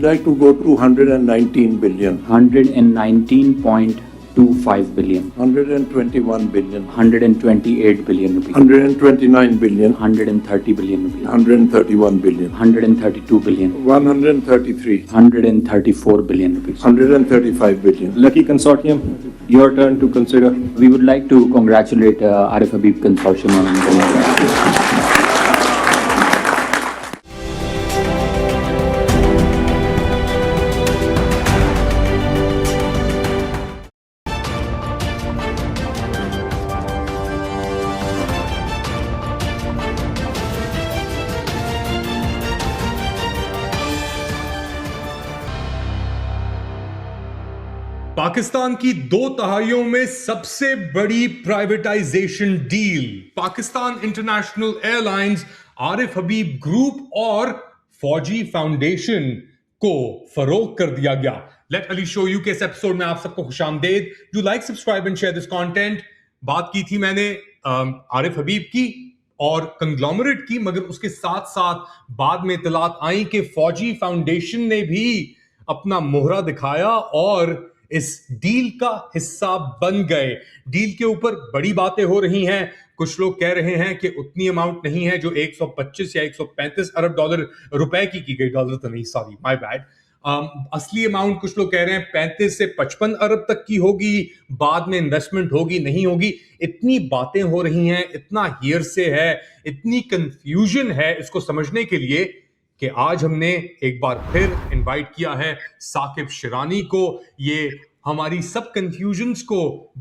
We'd like to go to 119 billion. 119.25 billion. 121 billion. 128 billion rupees. 129 billion. 130 billion rupees. 131 billion. 132 billion. 133. 134 billion rupees. 135 billion. Lucky Consortium, your turn to consider. We would like to congratulate Arif Habib Consortium on Pakistan की 2 दहाइयों में सबसे बड़ी privatisation deal, Pakistan international airlines, Arif Habib group और Fauji foundation को फरोग कर दिया गया। Late Ali show you के इस एपिसोड में आप सबको खुशामदेद। Do like, subscribe and share this content. बात की थी मैंने आरिफ हबीब की और कंग्लोमरेट की, मगर उसके साथ साथ बाद में इतलात आई कि फौजी फाउंडेशन ने भी अपना मोहरा दिखाया और इस डील का हिस्सा बन गए। डील के ऊपर बड़ी बातें हो रही हैं। कुछ लोग कह रहे हैं कि उतनी अमाउंट नहीं है जो 125 या 135 अरब डॉलर रुपए की गई, डॉलर तो नहीं, सॉरी माय बैड। असली अमाउंट कुछ लोग कह रहे हैं 35 से 55 अरब तक की होगी, बाद में इन्वेस्टमेंट होगी नहीं होगी। इतनी बातें हो रही हैं, इतना हियरसे है, इतनी कंफ्यूजन है इसको समझने के लिए कि आज हमने एक बार फिर इनवाइट किया है साकिब शिरानी को। ये हमारी सब कंफ्यूजन्स को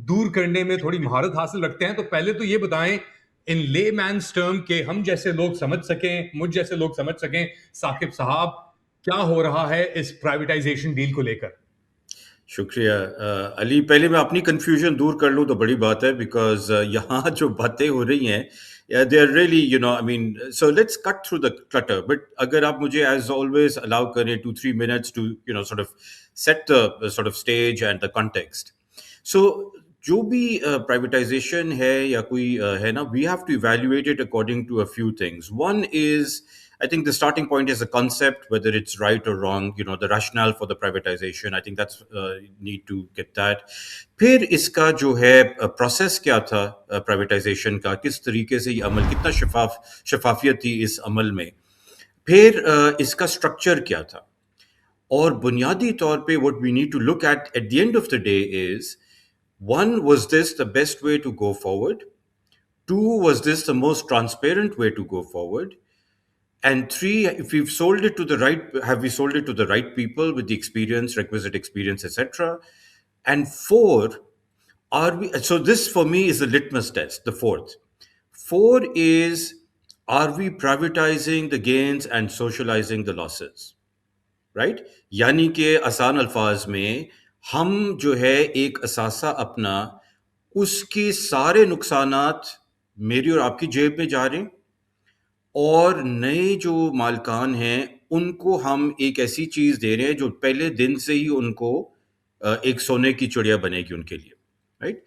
दूर करने में थोड़ी महारत हासिल रखते हैं। तो पहले तो ये बताएं इन लेमैन्स टर्म के हम जैसे लोग समझ सकें, मुझ जैसे लोग समझ सकें, साकिब साहब क्या हो रहा है इस प्राइवेटाइजेशन डील को लेकर? शुक्रिया अली। पहले मैं अपनी कंफ्यूजन दूर कर लूँ तो बड़ी बात है, बिकॉज यहाँ जो बातें हो रही हैं they are really I mean, so let's cut through the clutter. But अगर आप मुझे एज ऑलवेज अलाउ करें 2-3 minutes to sort of set the sort of stage and the context. So जो भी प्राइवेटाइजेशन है या कोई है ना, we have to evaluate it according to a few things. One is, I think the starting point is a concept, whether it's right or wrong, the rationale for the privatization. I think that's need to get that. फिर इसका जो है process क्या था privatisation का, किस तरीके से ये अमल, कितना शफाफियत थी इस अमल में, फिर इसका स्ट्रक्चर क्या था, और बुनियादी तौर पे what we need to look at the end of the day is, one, was this the best way to go forward? Two, was this the most transparent way to go forward? And three, if we've sold it to the right, have we sold it to the right people with the experience, requisite experience, etc.? And four, are we, so this for me is the litmus test, the fourth. Four is, are we privatizing the gains and socializing the losses? Right? यानी कि आसान अल्फाज में हम जो है एक असासा अपना, उसके सारे नुकसानात मेरी और आपकी जेब में जा रहे हैं, और नए जो मालकान हैं उनको हम एक ऐसी चीज दे रहे हैं जो पहले दिन से ही उनको एक सोने की चिड़िया बनेगी उनके लिए, राइट?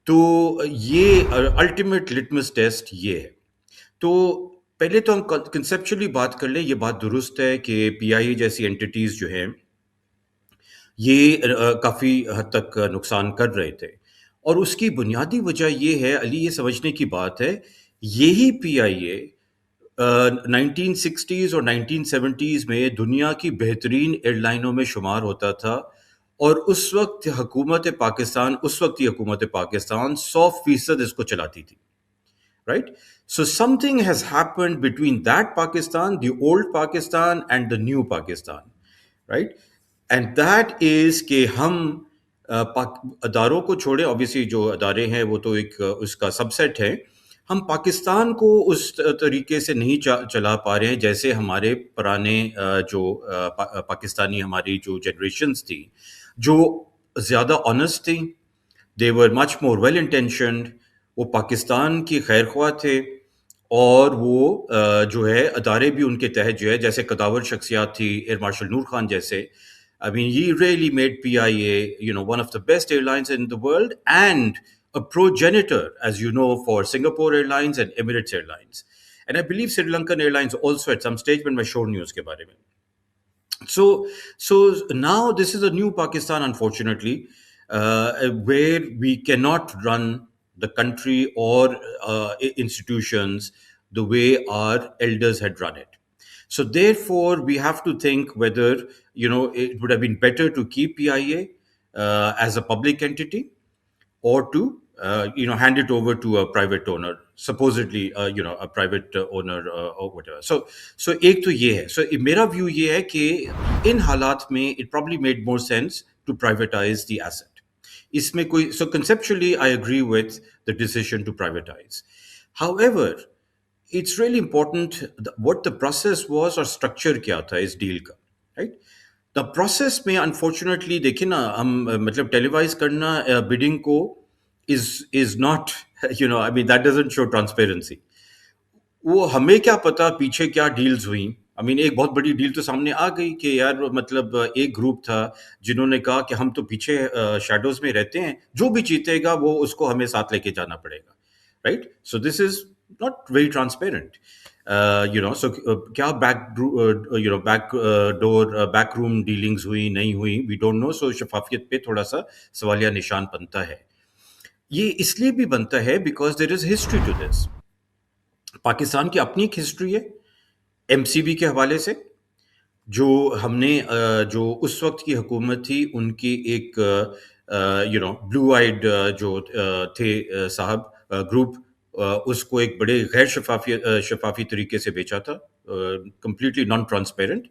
तो ये अल्टीमेट लिटमस टेस्ट ये है। तो पहले तो हम कंसेप्चुअली बात कर लें, ये बात दुरुस्त है कि पीआईए जैसी एंटिटीज जो हैं ये काफ़ी हद तक नुकसान कर रहे थे, और उसकी बुनियादी वजह ये है अली, ये समझने की बात है, यही पीआईए 1960s और 1970s में दुनिया की बेहतरीन एयरलाइनों में शुमार होता था, और उस वक्त हुकूमत पाकिस्तान 100% इसको चलाती थी, right? So something has happened between that Pakistan, the old Pakistan, and the new Pakistan, right? And that is कि हम अदारों को छोड़े, ऑब्वियसली जो अदारे हैं वो तो एक उसका सबसेट है, हम पाकिस्तान को उस तरीके से नहीं चला पा रहे हैं जैसे हमारे पुराने जो पाकिस्तानी हमारी जो जनरेशन्स थी, जो ज़्यादा ऑनेस्ट थी, दे were much more well intentioned, वो पाकिस्तान की खैर ख्वाह थे, और वो जो है अदारे भी उनके तहत जो है, जैसे कदावर शख्सियात थी एयर मार्शल नूर खान जैसे, I mean, he really made PIA, one of the best airlines in the world, and a progenitor, as you know, for Singapore Airlines and Emirates Airlines. And I believe Sri Lankan Airlines also at some stage, when मैं शोर news के बारे में. So now this is a new Pakistan, unfortunately, where we cannot run the country or institutions the way our elders had run it. So therefore, we have to think whether it would have been better to keep PIA as a public entity, or to hand it over to a private owner, supposedly a private owner or whatever. So एक तो ये है. So मेरा view ये है कि इन हालात में it probably made more sense to privatize the asset. इसमें कोई, so conceptually I agree with the decision to privatize. However, it's really important what the process was और structure क्या था इस deal का, right? द प्रोसेस में unfortunately देखिए ना, हम मतलब टेलीवाइज करना बिडिंग को is not I mean that doesn't show transparency. वो हमें क्या पता पीछे क्या डील्स हुई. आई मीन एक बहुत बड़ी डील तो सामने आ गई कि यार मतलब एक ग्रुप था जिन्होंने कहा कि हम तो पीछे शैडोज में रहते हैं, जो भी जीतेगा वो उसको हमें साथ लेके जाना पड़ेगा, right? So this is not very transparent. So क्या बैक रूम डीलिंग्स हुई नहीं हुई, वी डोंट नो. सो शफाफियत पे थोड़ा सा सवालिया निशान बनता है. ये इसलिए भी बनता है because there is history to this. Pakistan की अपनी एक हिस्ट्री है एमसीबी के हवाले से, जो हमने जो उस वक्त की हुकूमत थी उनकी एक ब्लू आइड जो थे साहब ग्रुप, उसको एक बड़े गैर शफाफी तरीके से बेचा था, completely non-transparent.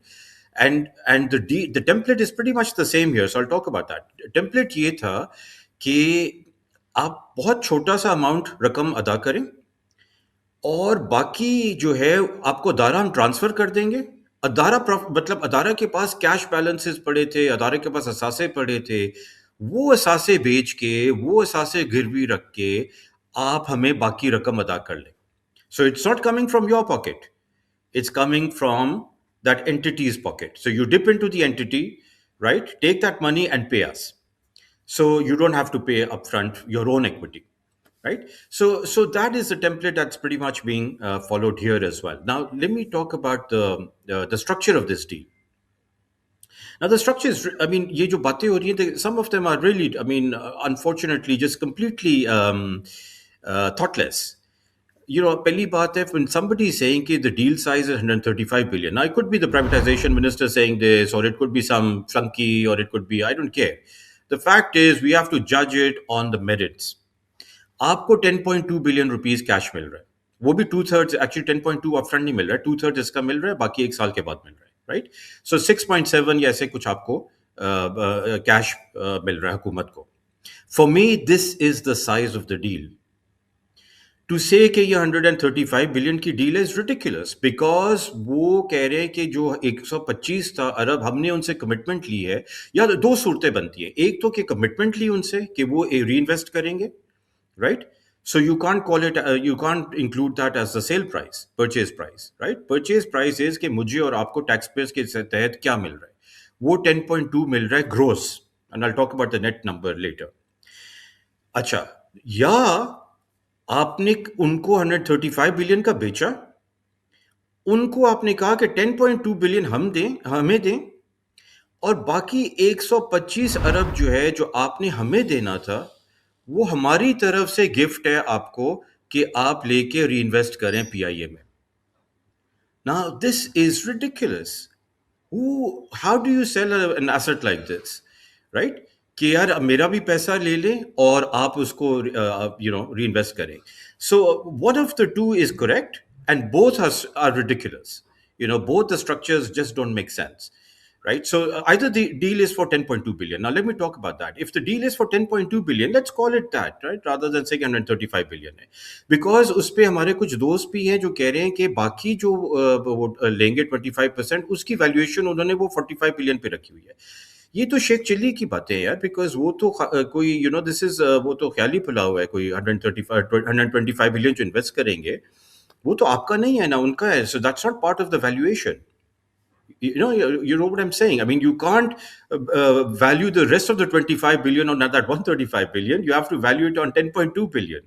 And the template is pretty much the same here, so I'll talk about that. Template ये था कि आप बहुत छोटा सा अमाउंट रकम अदा करें और बाकी जो है आपको अदारा हम ट्रांसफर कर देंगे. अदारा मतलब अदारा के पास कैश बैलेंसेस पड़े थे, अदारा के पास असासे पड़े थे, वो असासे बेच के, वो असासे गिरवी रख के आप हमें बाकी रकम अदा कर लें. So it's not coming from your pocket, it's coming from that entity's pocket. So you dip into the entity, right? Take that money and pay us. So you don't have to pay upfront your own equity, right? So that is the template that's pretty much being followed here as well. Now let me talk about the structure of this deal. Now the structure is, I mean, ये जो बातें हो रही हैं, some of them are really, I mean, unfortunately, just completely thoughtless. पहली बात है, when somebody is saying कि the deal size is 135 billion, now it could be the privatization minister saying this, or it could be some flunky, or it could be, I don't care. The fact is we have to judge it on the merits. आपको 10.2 billion rupees cash मिल रहा है, वो भी 2/3, actually 10.2 upfront नहीं मिल रहा है, 2/3 इसका मिल रहा है, बाकी एक साल के बाद मिल रहा है, राइट? सो 6.7 या ऐसे कुछ आपको कैश मिल रहा है हुकूमत को. For me this is the size of the deal. To say कि ये 135 बिलियन की डील इज रिडिकुलस, बिकॉज वो कह रहे हैं कि जो 125 था अरब हमने उनसे कमिटमेंट ली है. या दो सूरतें बनती हैं, एक तो कि कमिटमेंट ली उनसे कि वो री इन्वेस्ट करेंगे, right? So you can't call it, you can't include that as the sale price, purchase price, right? Purchase price is कि मुझे और आपको टैक्स पेयर्स के तहत क्या मिल रहा है, वो 10.2 मिल रहा है gross, and I will talk about the net number later. अच्छा, या आपने उनको 135 बिलियन का बेचा, उनको आपने कहा कि 10.2 बिलियन हमें दें, और बाकी 125 अरब जो है जो आपने हमें देना था वो हमारी तरफ से गिफ्ट है आपको कि आप लेके री इन्वेस्ट करें पीआईए में. Now this is ridiculous. How do you sell an asset like this, right? कि यार मेरा भी पैसा ले लें और आप उसको री इन्वेस्ट करें. So one of the two is correct and both are ridiculous. Both the structures just don't make sense, right? So either the deal is for 10.2 billion. Now let me talk about that. If the deal is for 10.2 billion, let's call it that, right? Rather than saying 135 billion है. Because उस पे हमारे कुछ दोस्त भी हैं जो कह रहे हैं कि बाकी जो वो लेंगे 25%, उसकी वैल्यूएशन उन्होंने वो 45 बिलियन पे रखी हुई है. ये तो शेख चिल्ली की बातें हैं यार, बिकॉज वो तो कोई दिस इज वो तो ख्याली पुलाव है. कोई 125 बिलियन जो इन्वेस्ट करेंगे वो तो आपका नहीं है ना, उनका है. So that's not part of the valuation. You know what I'm saying? I mean, you can't value the rest of the 25 billion on that 135 billion. You have to value it on 10.2 billion,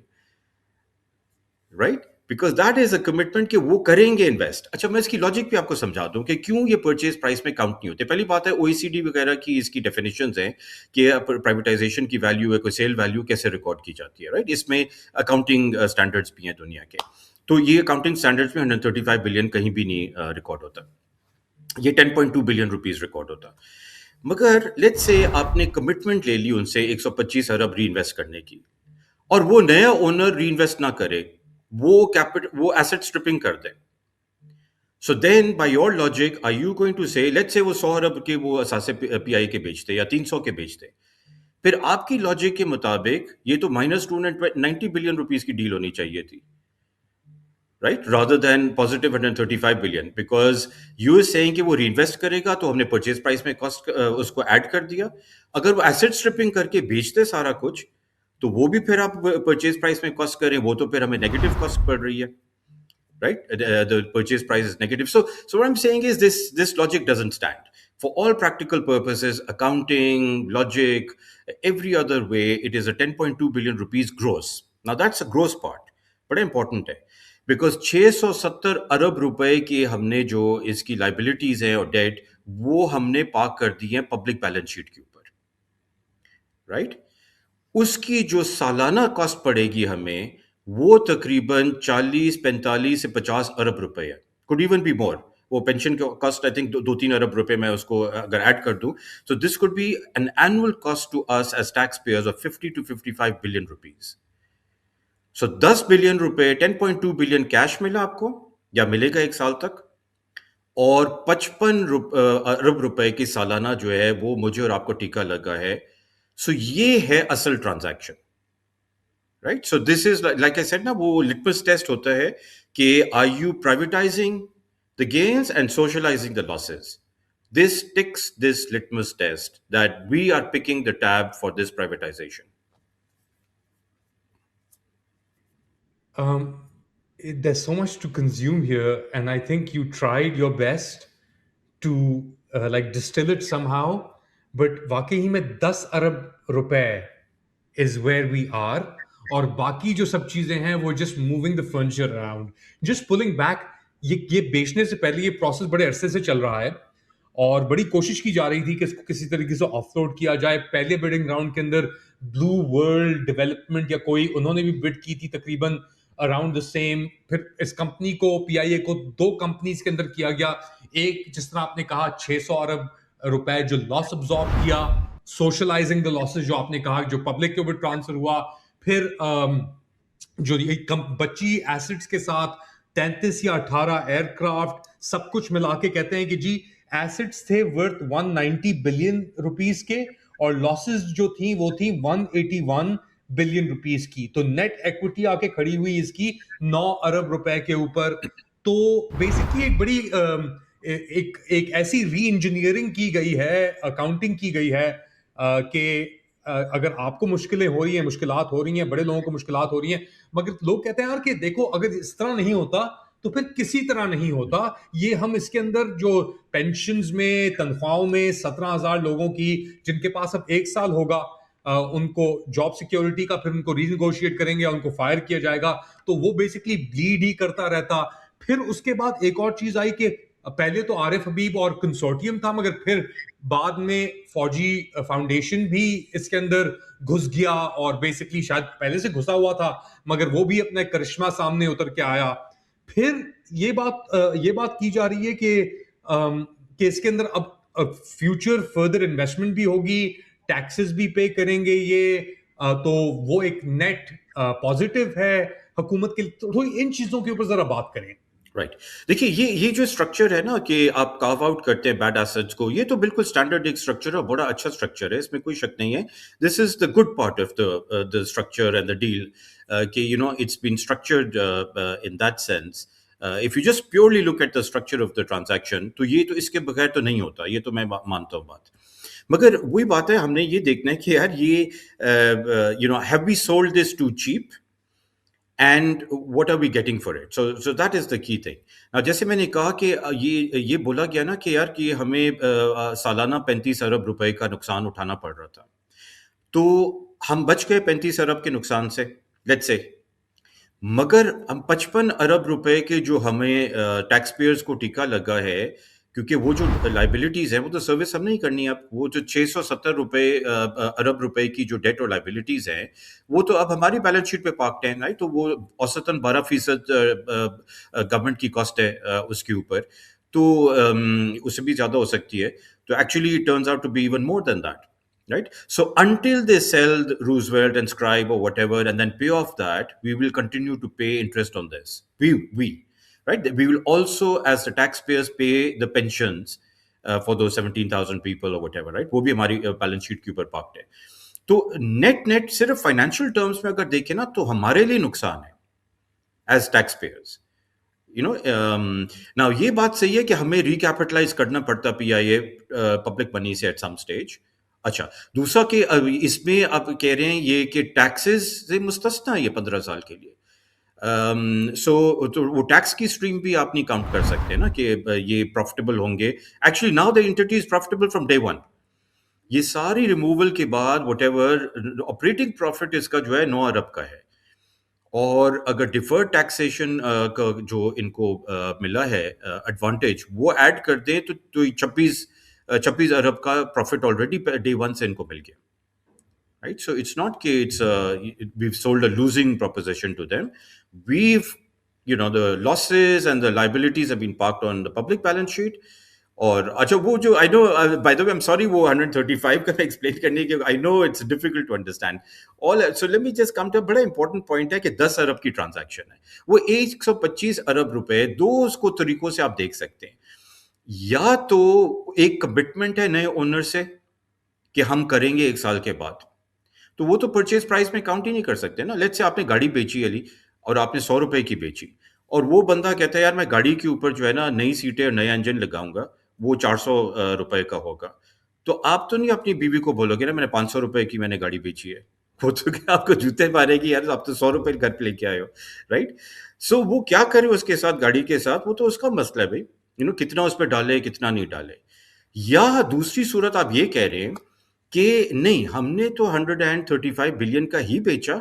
right? Because that is a commitment कि वो करेंगे invest. अच्छा, मैं इसकी logic भी आपको समझा दूं कि क्यों ये परचेज प्राइस में काउंट नहीं होते. पहली बात है OECD वगैरह की इसकी डेफिनेशंस हैं कि प्राइवेटाइजेशन की वैल्यू है, कोई सेल वैल्यू कैसे रिकॉर्ड की जाती है, राइट. इसमें अकाउंटिंग स्टैंडर्ड्स भी हैं दुनिया के. तो ये अकाउंटिंग स्टैंडर्ड्स में 135 बिलियन कहीं भी नहीं रिकॉर्ड होता. ये 10.2 बिलियन रुपीस रिकॉर्ड होता. मगर लेट्स से आपने कमिटमेंट ले ली उनसे 125 अरब री इन्वेस्ट करने की, और वो नया ओनर री इन्वेस्ट ना करे, वो एसेट स्ट्रिपिंग कर दे. So then by your logic are you going to say, let's say वो 100 अरब के वो असासे पीआई के बेचते या 300 के बेचते, फिर आपकी लॉजिक के मुताबिक ये तो -290 बिलियन रुपीस की डील होनी चाहिए थी, right, rather than positive 135 billion, because you is saying कि वो reinvest करेगा, तो हमने purchase price में cost उसको add कर दिया. अगर वो asset stripping करके बेचते सारा कुछ, तो वो भी फिर आप purchase price में cost करें, वो तो फिर हमें negative cost पड़ रही है, right. The purchase price is negative. So what I'm saying is this logic doesn't stand for all practical purposes. Accounting logic, every other way, it is a 10.2 billion rupees gross. Now that's a gross part, बड़ा important है, because 670 अरब रुपए की हमने जो इसकी liabilities है और date, वो हमने पार्क कर दी है पब्लिक बैलेंस शीट के ऊपर, राइट. उसकी जो सालाना कॉस्ट पड़ेगी हमें, वो तकरीबन 40, 45 से 50 अरब रुपए है. Could even be more. वो पेंशन कॉस्ट आई थिंक 2-3 अरब रुपए मैं उसको अगर ऐड कर दूं, so this could be an annual cost to us as taxpayers of 50 to 55 billion rupees. So 10 billion रुपए, 10.2 बिलियन कैश मिला आपको या मिलेगा एक साल तक, और 55 अरब रुपए की सालाना जो है वो मुझे और आपको टीका लगा है. सो ये है असल transaction, right. So this is like I said ना, वो लिटमस टेस्ट होता है कि are you privatising the gains and socialising the losses. This ticks this litmus test that we are picking the tab for this privatization. There's so much to consume here, and I think you tried your best to like distill it somehow. But वाकई में 10 अरब रुपए is where we are, और बाकी जो सब चीजें हैं वो just moving the furniture around, just pulling back. ये बेचने से पहले ये प्रोसेस बड़े अरसे से चल रहा है, और बड़ी कोशिश की जा रही थी कि इसको किसी तरीके से ऑफलोड किया जाए. पहले बिडिंग राउंड के अंदर ब्लू वर्ल्ड डेवलपमेंट या कोई, उन्होंने भी बिड की थी तकरीबन अराउंड द सेम. फिर इस कंपनी को, पीआईए को, 2 कंपनीज के अंदर किया गया. एक, जिस तरह आपने कहा, 600 अरब रुपए जो लॉस अब्सॉर्ब किया, सोशलाइजिंग द लॉसेस जो आपने कहा, जो पब्लिक के ऊपर ट्रांसफर हुआ. फिर जो ये बची एसेट्स के साथ 33 या 18 एयरक्राफ्ट, सब कुछ मिला के कहते हैं कि जी एसेट्स थे वर्थ 190 बिलियन रुपीस के, और लॉसेस जो थी वो थी 181 बिलियन रुपीस की. तो नेट इक्विटी आके खड़ी हुई इसकी 9 अरब रुपए के ऊपर. तो बेसिकली एक बड़ी एक ऐसी री इंजीनियरिंग की गई है, अकाउंटिंग की गई है कि अगर आपको मुश्किलें हो रही हैं, मुश्किलात हो रही हैं, बड़े लोगों को मुश्किलात हो रही हैं, मगर लोग कहते हैं यार कि देखो अगर इस तरह नहीं होता तो फिर किसी तरह नहीं होता. ये हम इसके अंदर जो पेंशन्स में, तनख्वाहों में 17,000 लोगों की, जिनके पास अब 1 साल होगा उनको जॉब सिक्योरिटी का, फिर उनको रीनेगोशिएट करेंगे, उनको फायर किया जाएगा, तो वो बेसिकली ब्लीड ही करता रहता. फिर उसके बाद एक और चीज आई कि पहले तो आरिफ हबीब और कंसोर्टियम था, मगर फिर बाद में फौजी फाउंडेशन भी इसके अंदर घुस गया, और बेसिकली शायद पहले से घुसा हुआ था मगर वो भी अपना करिश्मा सामने उतर के आया. फिर ये बात की जा रही है कि इसके अंदर अब फ्यूचर फर्दर इन्वेस्टमेंट भी होगी, टैक्सेस भी पे करेंगे ये, तो वो एक नेट पॉजिटिव है हुकूमत के लिए. तो इन चीजों के ऊपर जरा बात करें. राइट. देखिए, ये जो स्ट्रक्चर है ना कि आप कार्व आउट करते हैं बैड एसेट्स को, ये तो बिल्कुल स्टैंडर्ड एक स्ट्रक्चर है, बड़ा अच्छा स्ट्रक्चर है, इसमें कोई शक नहीं है. This is the good part of the structure and the deal, कि you know it's been structured in that sense. If you just purely look at the structure of the transaction, तो ये तो इसके बगैर तो नहीं होता, ये तो मैं मानता हूँ बात. मगर वही बात है, हमने ये देखना है कि यार ये you know have we sold this too cheap, and what are we getting for it? So that is the key thing. Now, जैसे मैंने कहा कि ये बोला गया ना कि यार कि हमें सालाना 35 अरब रुपए का नुकसान उठाना पड़ रहा था, तो हम बच गए 35 अरब के नुकसान से, लेट्स से. मगर हम 55 अरब रुपए के जो हमें टैक्स पेयर्स को टीका लगा है, क्योंकि वो जो लाइबिलिटीज है वो तो सर्विस हम नहीं करनी है। अब वो जो 670 अरब रुपए की जो डेट और लाइबिलिटीज हैं, वो तो अब हमारी बैलेंस शीट पे पार्क्ड है, राइट? तो वो औसतन 12% गवर्नमेंट की कॉस्ट है उसके ऊपर, तो उससे भी ज्यादा हो सकती है। तो actually it turns out to be even more than that, right? So until they sell the Roosevelt and Scribe or whatever and then pay off that, we will continue to pay interest on this. We, right? We will also, as the taxpayers, pay the pensions for those 17,000 people or whatever, right? वो भी हमारी balance sheet के ऊपर parked है। तो net सिर्फ financial terms में अगर देखें ना, तो हमारे लिए नुकसान है एज टैक्स पेयर्स। नाउ ये बात सही है कि हमें रिकैपिटलाइज करना पड़ता पीआईए पब्लिक मनी से एट सम स्टेज। अच्छा, दूसरा कि इसमें अब कह रहे हैं ये कि टैक्सेस से मुस्तस्ना है ये 15 साल के लिए। तो वो टैक्स की स्ट्रीम भी आप नहीं काउंट कर सकते ना कि ये प्रॉफिटेबल होंगे। Actually now the entity is profitable from day one. ये सारी रिमूवल के बाद व्हाटएवर ऑपरेटिंग प्रॉफिट इसका जो है 9 अरब का है, और अगर डिफर्ड टैक्सेशन का जो इनको मिला है एडवांटेज वो ऐड कर दें तो 26 अरब का प्रॉफिट ऑलरेडी डे वन से इनको मिल गया, right? So it's not कि we've sold a losing proposition to them. We've, the losses and the liabilities have been parked on the public balance sheet. और अच्छा, वो जो I know, by the way I am sorry, वो 135 का explain करने के, I know it's difficult to understand all. So let me just come to बड़ा important point है कि 10 अरब की ट्रांजैक्शन है, वो 125 अरब रुपए, दो उसको तरीकों से आप देख सकते हैं। या तो एक कमिटमेंट है नए ओनर से कि हम करेंगे 1 साल के बाद, तो वो तो परचेज प्राइस में काउंट ही नहीं कर सकते ना। लेट्स से आपने गाड़ी बेची अली और आपने 100 रुपए की बेची, और वो बंदा कहता है यार मैं गाड़ी के ऊपर जो है ना नई सीटें और नया इंजन लगाऊंगा, वो 400 रुपए का होगा। तो आप तो नहीं अपनी बीवी को बोलोगे ना मैंने 500 रुपए की मैंने गाड़ी बेची है, वो तो क्या आपको जूते मारेगी, यार आप तो 100 रुपए घर पे लेके आए हो, राइट? सो वो क्या करे उसके साथ, गाड़ी के साथ, वो तो उसका मसला है भाई, कितना उस पर डाले कितना नहीं डाले। या दूसरी सूरत आप ये कह रहे हैं कि नहीं, हमने तो 135 बिलियन का ही बेचा,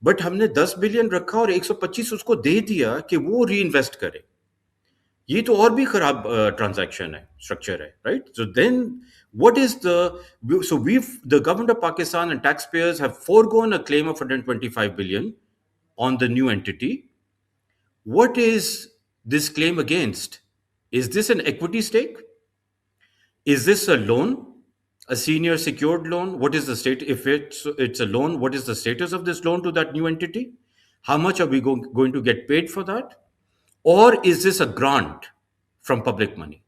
बट हमने 10 बिलियन रखा और 125 उसको दे दिया कि वो री इन्वेस्ट करे। ये तो और भी खराब ट्रांजैक्शन है, स्ट्रक्चर है, right? So then what is so the government of Pakistan and taxpayers have foregone a claim of 125 billion on the new entity. What is this claim against? Is this an equity stake? Is this a loan? A senior secured loan? What is the state? If it's a loan, what is the status of this loan to that new entity? How much are we going to get paid for that? Or is this a grant from public money?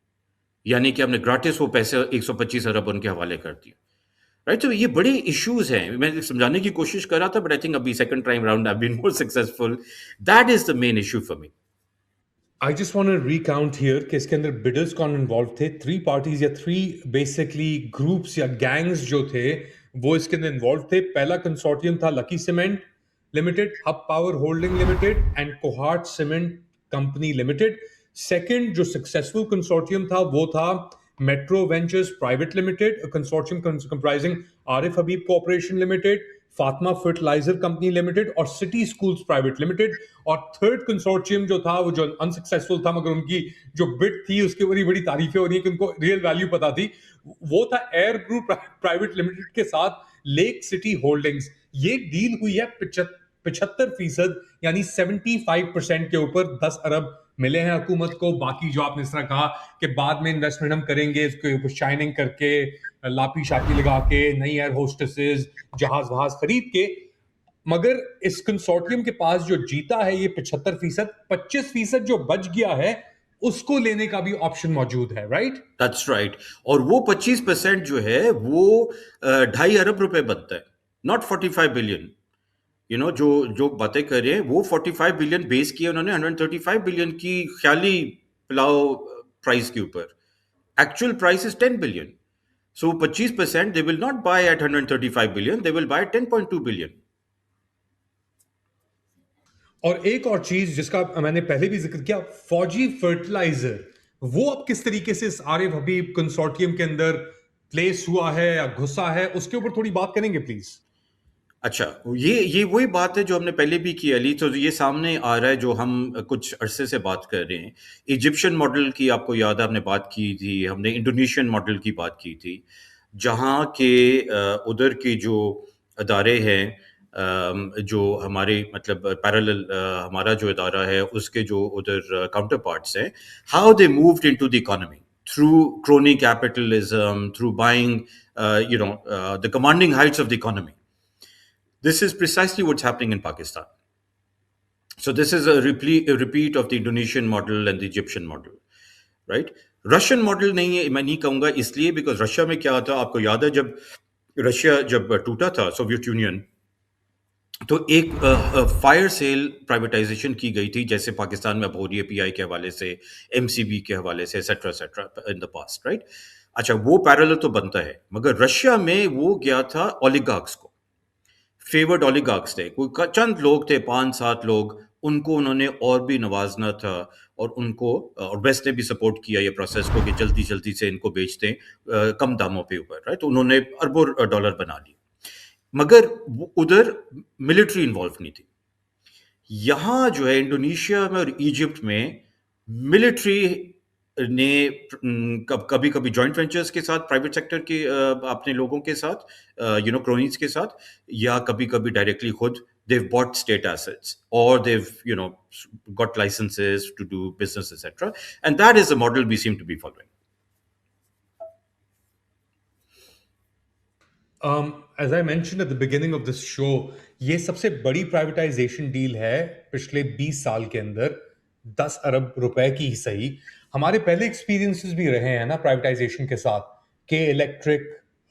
यानी कि हमने ग्राटिस वो पैसे 125 अरब उनके हवाले कर दिए, right? तो ये बड़े इश्यूज हैं, मैं समझाने की कोशिश कर रहा था, बट आई थिंक अभी second time round I been more successful. That is the main issue for me. I just want to recount here कि इसके अंदर bidders कौन इन्वॉल्व थे। 3 parties या 3 बेसिकली ग्रुप्स या गैंग्स जो थे वो इसके अंदर इन्वॉल्व थे। पहला कंसोर्टियम था Lucky cement limited, Hub power holding limited and Kohat cement company limited. Second जो सक्सेसफुल कंसोर्टियम था वो था metro ventures private limited, consortium comprising Arif Habib corporation limited, Fatima fertiliser company limited और सिटी स्कूल्स प्राइवेट लिमिटेड। और थर्ड कंसोर्टियम जो था वो जो अनसक्सेसफुल था, मगर उनकी जो बिड थी उसकी बड़ी बड़ी तारीफें हो रही है कि उनको रियल वैल्यू पता थी, वो था एयर ग्रुप प्राइवेट लिमिटेड के साथ लेक सिटी होल्डिंग्स। ये डील हुई है 75% यानी 75% के ऊपर 10 अरब मिले हैं हुकूमत को। बाकी जो आपने इस तरह कहा कि बाद में इन्वेस्टमेंट हम करेंगे इसके ऊपर शाइनिंग करके, लापी शापी लगा के, नई एयर होस्टेसेस, जहाज वहाज खरीद के, मगर इस कंसोर्टियम के पास जो जीता है ये 75%, 25% जो बच गया है उसको लेने का भी ऑप्शन मौजूद है, राइट? That's right. और वो 25% जो है वो 2.5 अरब रुपए बनता है, नॉट 45 बिलियन। जो बातें कर रहे हैं वो 45 बिलियन बेस किया उन्होंने 135 बिलियन की ख्याली पुलाव प्राइस के ऊपर। Actual price is 10 billion. So 25% they will not buy at 135 billion, they will buy 10.2 billion. और एक और चीज जिसका मैंने पहले भी जिक्र किया, फौजी फर्टिलाइजर, वो अब किस तरीके से इस आरिफ हबीब कंसोर्टियम के अंदर प्लेस हुआ है या घुसा है, उसके ऊपर थोड़ी बात करेंगे प्लीज। अच्छा, ये वही बात है जो हमने पहले भी की अली, तो ये सामने आ रहा है जो हम कुछ अरसे से बात कर रहे हैं। इजिप्शियन मॉडल की आपको याद है हमने बात की थी, हमने इंडोनेशियन मॉडल की बात की थी, जहाँ के उधर के जो अदारे हैं, जो हमारे मतलब पैरेलल हमारा जो इदारा है उसके जो उधर काउंटर पार्ट्स हैं, how they moved into the economy through crony capitalism, through buying the commanding heights of the economy. This is precisely what's happening in Pakistan. So this is a repeat of the Indonesian model and the Egyptian model, right? Russian model नहीं है, मैं नहीं कहूंगा इसलिए because Russia में क्या था आपको याद है, जब रशिया जब टूटा था सोवियत यूनियन, तो एक फायर सेल प्राइवेटाइजेशन की गई थी जैसे पाकिस्तान में अब हो रही है पीआई के हवाले से, एमसीबी के हवाले से, etcetera etcetera in the past, right? अच्छा, वो पैरेलल तो बनता है, मगर रशिया में वो गया था ओलिगार्क्स को, फेवर्ड ओलिगार्क्स थे, कोई चंद लोग थे, 5-7 लोग, उनको उन्होंने और भी नवाजना था, और उनको और वेस्ट ने भी सपोर्ट किया ये प्रोसेस को कि जल्दी जल्दी से इनको बेच दें कम दामों पे ऊपर, राइट? तो उन्होंने अरबों डॉलर बना लिए, मगर उधर मिलिट्री इन्वॉल्व नहीं थी. यहाँ जो है इंडोनेशिया में और इजिप्ट में मिलिट्री ने कभी कभी जॉइंट वेंचर्स के साथ, प्राइवेट सेक्टर के अपने लोगों के साथ, क्रोनीज के साथ, या कभी कभी डायरेक्टली खुद they've bought state assets, or they've got licenses to do business, etc. And that is the model we seem to be following. As I mentioned at the beginning of this show, ये सबसे बड़ी privatisation deal है पिछले 20 साल के अंदर, 10 अरब रुपए की ही सही. हमारे पहले एक्सपीरियंसेस भी रहे हैं ना प्राइवेटाइजेशन के साथ. के इलेक्ट्रिक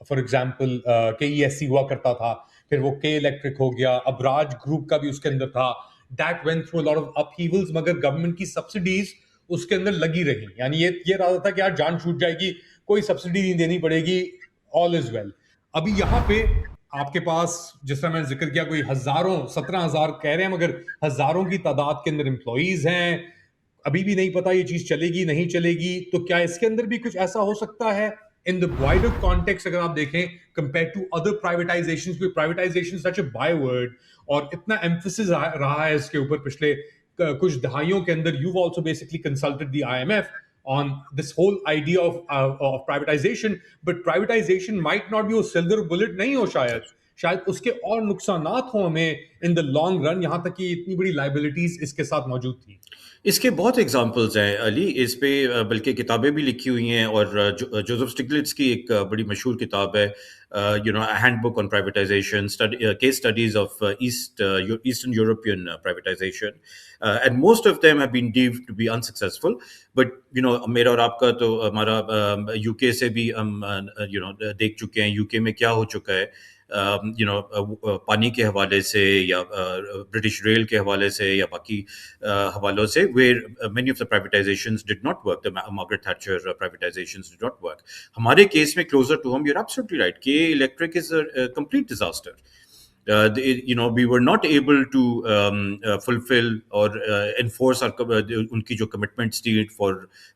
फॉर एग्जांपल, के ईएससी हुआ करता था, फिर वो के इलेक्ट्रिक हो गया, अबराज ग्रुप का भी उसके अंदर था. That went through a lot of upheavals, मगर गवर्नमेंट की सब्सिडीज उसके अंदर लगी रही. यानी ये रहा था कि यार जान छूट जाएगी, कोई सब्सिडी नहीं देनी पड़ेगी, ऑल इज वेल. अभी यहाँ पे आपके पास, जिस तरह मैंने जिक्र किया, कोई हजारों, 17,000 कह रहे हैं, मगर हजारों की तादाद के अंदर एम्प्लॉइज हैं. अभी भी नहीं पता ये चीज चलेगी नहीं चलेगी. तो क्या इसके अंदर भी कुछ ऐसा हो सकता है इन द वाइडर कॉन्टेक्स्ट, अगर आप देखें compare to other privatisations? Privatisation such a byword, और इतना एम्फेसिस रहा है इसके ऊपर पिछले कुछ दहाइयों के अंदर. You also basically consulted the IMF on this whole idea of privatization, but privatization might not be a silver bullet. नहीं हो, शायद उसके और नुकसानात हो हमें in the long run, यहाँ तक कि इतनी बड़ी liabilities इसके साथ मौजूद थी. इसके बहुत एग्जाम्पल्स हैं अली, इस पे बल्कि किताबें भी लिखी हुई हैं, और जोसेफ स्टिग्लिट्स की एक बड़ी मशहूर किताब है, handbook on privatisation, case studies of eastern European privatisation, and most of them have been deemed to be unsuccessful. But मेरा और आपका तो हमारा यूके से भी हम देख चुके हैं, यूके में क्या हो चुका है, पानी के हवाले से, या ब्रिटिश रेल के हवाले से, या बाकी हवालों से, where many of the privatizations did not work, the Margaret Thatcher privatizations did not work. हमारे केस में closer to home, you're absolutely right, K Electric is a complete disaster. We were not able to fulfill or enforce उनकी जो commitments थी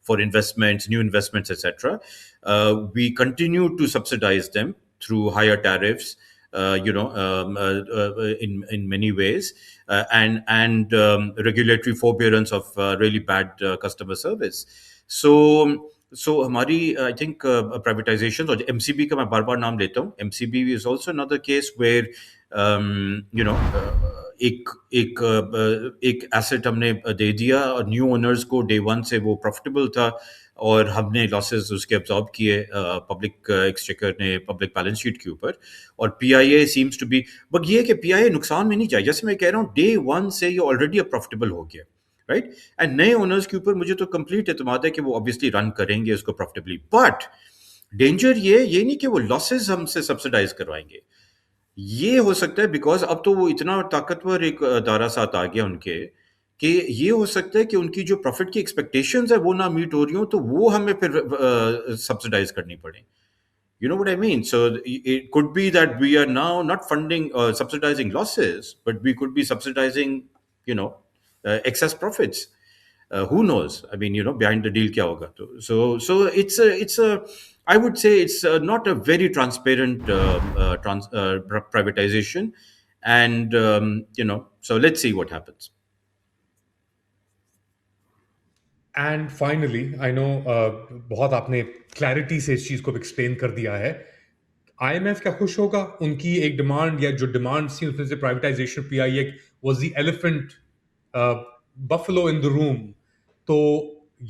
for investments, new investments, etc. We continue to subsidize them through higher tariffs, in many ways, and regulatory forbearance of really bad customer service. So हमारी I think privatization, और MCB का मैं बार-बार नाम लेता हूँ, MCB is also another case where एक asset हमने दे दिया और न्यू ओनर्स को, डे वन से वो प्रॉफिटेबल था, और हमने लॉसेस उसके अब्जॉर्ब किए पब्लिक एक्सचेकर ने, पब्लिक बैलेंस शीट के ऊपर. और PIA seems to be, but ये है कि पीआईए नुकसान में नहीं जाए. जैसे मैं कह रहा हूँ, डे वन से ये ऑलरेडी प्रॉफिटेबल हो गया, राइट? एंड नए ओनर्स के ऊपर मुझे तो कंप्लीट एतमाद है कि वो ऑब्वियसली रन करेंगे उसको प्रॉफिटेबली. बट डेंजर ये नहीं कि वो लॉसेस हमसे सब्सिडाइज करवाएंगे. ये हो सकता है बिकॉज अब तो वो इतना ताकतवर एक अदारा साथ आ गया उनके, कि ये हो सकता है कि उनकी जो प्रॉफिट की एक्सपेक्टेशंस है वो ना मीट हो रही हो, तो वो हमें फिर सब्सिडाइज करनी पड़े. You know what I mean? So it could be that we are now not funding or subsidizing losses, but we could be subsidizing, excess profits. Who knows? I mean, behind the deal kya hoga? So it's a I would say it's not a very transparent privatization, And, so let's see what happens. And finally I know बहुत आपने clarity से इस चीज को explain कर दिया है. IMF क्या खुश होगा? उनकी एक डिमांड या जो डिमांड थी उसमें से प्राइवेटाइजेशन पीआई एक was the elephant buffalo in the room. तो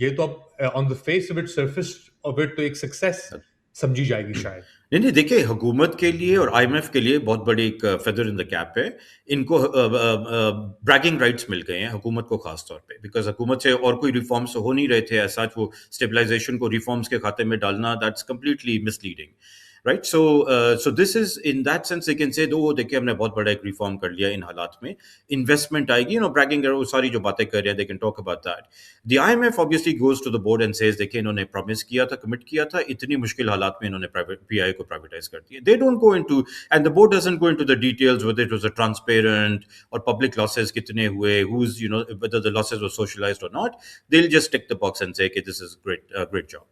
ये तो अब on the face of it, surface of it, तो एक सक्सेस समझी जाएगी शायद. नहीं, देखिए, हुकूमत के लिए और आईएमएफ के लिए बहुत बड़ी एक फेदर इन द कैप है. इनको ब्रैगिंग राइट्स मिल गए हैं, हुकूमत को खास तौर पे, बिकॉज हुकूमत से और कोई रिफॉर्म्स हो नहीं रहे थे. ऐसा वो स्टेबलाइजेशन को रिफॉर्म्स के खाते में डालना, that's completely misleading, right? So this is in that sense they can say, दो देखिए हमने बहुत बड़ा एक रिफॉर्म कर लिया इन हालात में. इन्वेस्टमेंट आएगी, ब्रैगिंग, वो सारी जो बातें कर रहे हैं, they can talk about that. The IMF obviously goes to the board and says, देखिए इन्होंने प्रॉमिस किया था, कमिट किया था, इतनी मुश्किल हालात में इन्होंने पीआई को प्राइवेटाइज कर दिया. They don't go into, and the board doesn't go into the details whether it was a transparent और पब्लिक लॉसेस कितने हुए, who's whether the losses were socialized or not. They'll just tick the box and say, okay, this is great job.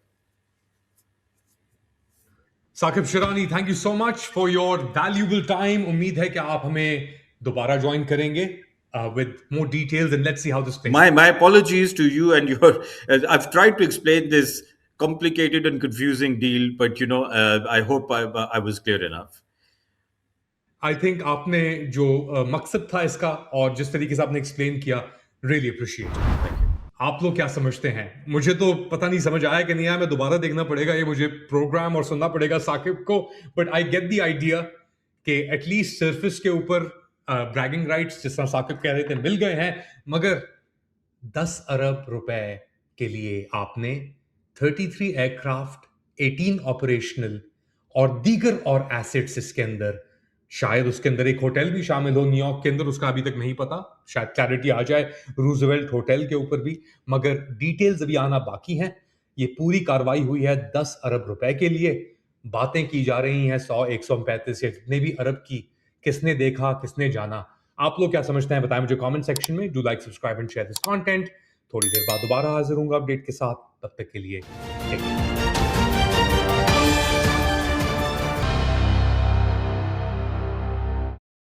Saqib Shirani, thank you so much for your valuable time. उम्मीद है कि आप हमें दोबारा join करेंगे with more details, and let's see how this plays. My apologies to you and your. I've tried to explain this complicated and confusing deal, but I hope I was clear enough. I think आपने जो मकसद था इसका और जिस तरीके से आपने एक्सप्लेन किया, रियली अप्रिशिएट. आप लोग क्या समझते हैं? मुझे तो पता नहीं समझ आया कि नहीं आया. मैं दोबारा देखना पड़ेगा ये मुझे प्रोग्राम और सुनना पड़ेगा साकिब को. But I get the idea कि एटलीस्ट सरफेस के ऊपर ब्रैगिंग राइट्स, जिस तरह साकिब कह रहे थे, मिल गए हैं. मगर 10 अरब रुपए के लिए आपने 33 एयरक्राफ्ट, 18 ऑपरेशनल और दीगर और एसेट्स इसके अंदर, शायद उसके अंदर एक होटल भी शामिल हो न्यूयॉर्क के अंदर, उसका अभी तक नहीं पता, शायद क्लैरिटी आ जाए रूजवेल्ट होटल के ऊपर भी, मगर डिटेल्स अभी आना बाकी हैं. ये पूरी कार्रवाई हुई है 10 अरब रुपए के लिए. बातें की जा रही हैं 100, 135 या जितने भी अरब की. किसने देखा, किसने जाना? आप लोग क्या समझते हैं बताएं मुझे कमेंट सेक्शन में. Do like, subscribe and share this content. थोड़ी देर बाद दोबारा हाजिर होऊंगा अपडेट के साथ. तब तक के लिए टेक केयर.